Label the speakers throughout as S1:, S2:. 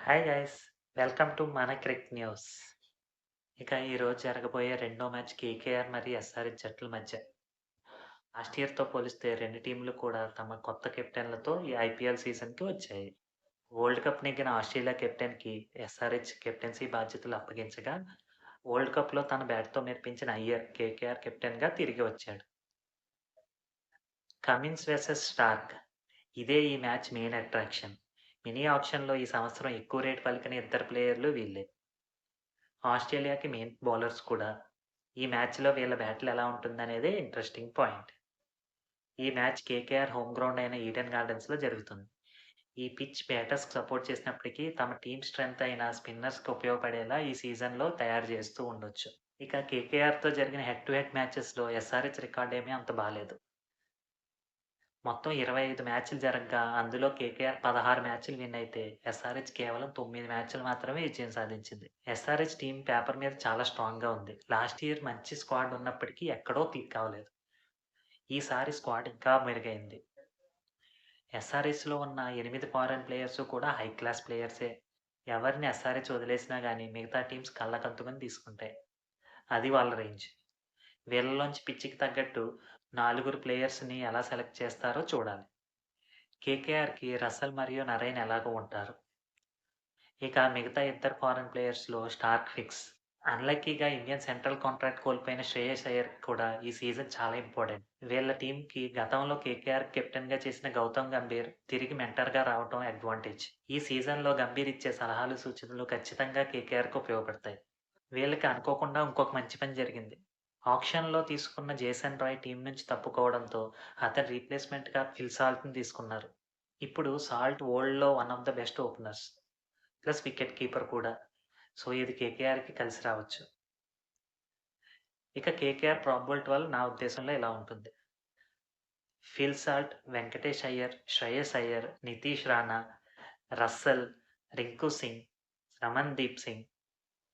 S1: Hi guys, welcome to మన Crick news. ఇక ఈరోజు జరగబోయే రెండో మ్యాచ్ కేకేఆర్ మరియు ఎస్ఆర్హెచ్ జట్ల మధ్య. లాస్ట్ ఇయర్‌తో పోలిస్తే రెండు టీంలు కూడా తమ కొత్త కెప్టెన్లతో ఈ ఐపీఎల్ సీజన్‌కి వచ్చాయి. వరల్డ్ కప్ నెగ్గిన ఆస్ట్రేలియా కెప్టెన్‌కి ఎస్ఆర్హెచ్ కెప్టెన్సీ బాధ్యతలు అప్పగించగా, వరల్డ్ కప్‌లో తన బ్యాట్‌తో మెరిపించిన అయ్యర్ కేకేఆర్ కెప్టెన్‌గా తిరిగి వచ్చాడు. కమిన్స్ వర్సెస్ స్టార్క్, ఇదే ఈ మ్యాచ్ మెయిన్ అట్రాక్షన్. మినీ ఆక్షన్‌లో ఈ సంవత్సరం ఎక్కువ రేటు పలికిన ఇద్దరు ప్లేయర్లు వీళ్ళే. ఆస్ట్రేలియాకి మెయిన్ బౌలర్స్ కూడా. ఈ మ్యాచ్‌లో వీళ్ళ బ్యాటిల్ ఎలా ఉంటుందనేదే ఇంట్రెస్టింగ్ పాయింట్. ఈ మ్యాచ్ కేకేఆర్ హోమ్ గ్రౌండ్ అయిన ఈడెన్ గార్డెన్స్‌లో జరుగుతుంది. ఈ పిచ్ బ్యాటర్స్‌కి సపోర్ట్ చేసినప్పటికీ తమ టీమ్ స్ట్రెంగ్త్ అయిన స్పిన్నర్స్‌కి ఉపయోగపడేలా ఈ సీజన్‌లో తయారు చేస్తూ ఉండొచ్చు. ఇక కేకేఆర్‌తో జరిగిన హెడ్ టు హెడ్ మ్యాచెస్‌లో ఎస్ఆర్‌హెచ్ రికార్డేమీ అంత బాలేదు. మొత్తం 25 మ్యాచ్‌లు జరగ్గా అందులో కేకేఆర్ 16 మ్యాచ్‌లు విన్ అయితే ఎస్ఆర్‌హెచ్ కేవలం 9 మ్యాచ్‌లు మాత్రమే విజయం సాధించింది. ఎస్ఆర్‌హెచ్ టీమ్ పేపర్ మీద చాలా స్ట్రాంగ్‌గా ఉంది. లాస్ట్ ఇయర్ మంచి స్క్వాడ్ ఉన్నప్పటికీ ఎక్కడో క్లిక్ అవ్వలేదు. ఈసారి స్క్వాడ్ ఇంకా మెరుగైంది. ఎస్ఆర్‌హెచ్‌లో ఉన్న 8 ఫారెన్ ప్లేయర్స్ కూడా హై క్లాస్ ప్లేయర్సే. ఎవరిని ఎస్ఆర్‌హెచ్ వదిలేసినా గానీ మిగతా టీమ్స్ కళ్ళకద్దుకొని తీసుకుంటాయి. అది వాళ్ళ రేంజ్. వీళ్ళలోంచి పిచ్‌కి తగ్గట్టు నలుగురు ప్లేయర్స్‌ని ఎలా సెలెక్ట్ చేస్తారో చూడాలి. కేకేఆర్‌కి రసెల్ మరియు నరైన్ ఎలాగో ఉంటారు. ఇక మిగతా ఇద్దరు ఫారెన్ ప్లేయర్స్‌లో స్టార్క్ ఫిక్స్. అన్‌లక్కీగా ఇండియన్ సెంట్రల్ కాంట్రాక్ట్ కోల్పోయిన శ్రేయస్ అయ్యర్ కూడా ఈ సీజన్ చాలా ఇంపార్టెంట్. వీళ్ళ టీమ్‌కి గతంలో కేకేఆర్ కెప్టెన్‌గా చేసిన గౌతమ్ గంభీర్ తిరిగి మెంటర్‌గా రావటం అడ్వాంటేజ్. ఈ సీజన్‌లో గంభీర్ ఇచ్చే సలహాలు, సూచనలు ఖచ్చితంగా కేకేఆర్‌కి ఉపయోగపడతాయి. వీళ్ళకి అనుకోకుండా ఇంకొక మంచి పని జరిగింది. ఆక్షన్‌లో తీసుకున్న జేసన్ రాయ్ టీమ్ నుంచి తప్పుకోవడంతో అతని రీప్లేస్‌మెంట్‌గా ఫిల్ సాల్ట్‌ని తీసుకున్నారు. ఇప్పుడు సాల్ట్ వరల్డ్‌లో one of the best openers. Plus wicket keeper కూడా. సో, ఇది కేకేఆర్‌కి కలిసి రావచ్చు. ఇక కేకేఆర్ ప్రాబబుల్ 12 నా ఉద్దేశంలో ఇలా ఉంటుంది. Phil Salt, Venkatesh Iyer, Shreyas Iyer, Nitish Rana, Russell, Rinku Singh, Ramandeep Singh,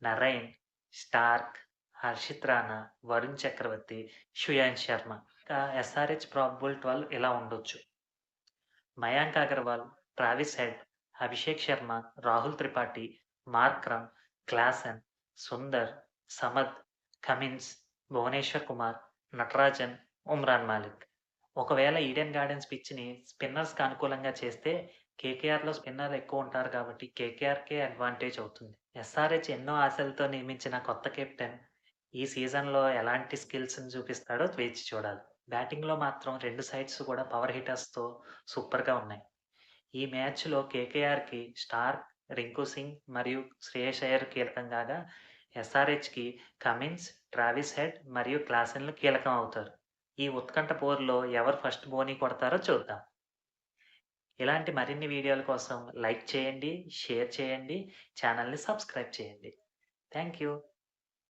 S1: Narine, Starc, Harshit Rana, Varun Chakravarthy, Shreyans Sharma. ఇక ఎస్ఆర్‌హెచ్ ప్రాబబుల్ 12 ఇలా ఉండొచ్చు. Mayank Agarwal, Travis Head, Abhishek Sharma, Rahul Tripathi, Markram, Klaasen, Sundar, Samad, Cummins, Bhuvneshwar Kumar, Natarajan, Umran Malik. ఒకవేళ ఈడెన్ గార్డెన్స్ పిచ్‌ని స్పిన్నర్స్‌కి అనుకూలంగా చేస్తే కేకేఆర్‌లో స్పిన్నర్లు ఎక్కువ ఉంటారు కాబట్టి కేకేఆర్‌కే అడ్వాంటేజ్ అవుతుంది. ఎస్ఆర్‌హెచ్ ఎన్నో ఆశలతో నియమించిన కొత్త కెప్టెన్ ఈ సీజన్‌లో ఎలాంటి స్కిల్స్‌ని చూపిస్తాడో వేచి చూడాలి. బ్యాటింగ్‌లో మాత్రం 2 సైడ్స్ కూడా పవర్ హిట్టర్స్‌తో సూపర్‌గా ఉన్నాయి. ఈ మ్యాచ్‌లో కేకేఆర్‌కి స్టార్క్, రింకు సింగ్ మరియు శ్రేయస్ అయ్యర్ కీలకం కాగా, ఎస్ఆర్‌హెచ్‌కి కమిన్స్, ట్రావిస్ హెడ్ మరియు క్లాసెన్‌లు కీలకం అవుతారు. ఈ ఉత్కంఠ పోరులో ఎవరు ఫస్ట్ బౌనీ కొడతారో చూద్దాం. ఇలాంటి మరిన్ని వీడియోల కోసం లైక్ చేయండి, షేర్ చేయండి, ఛానల్‌ని సబ్స్క్రైబ్ చేయండి. Thank you.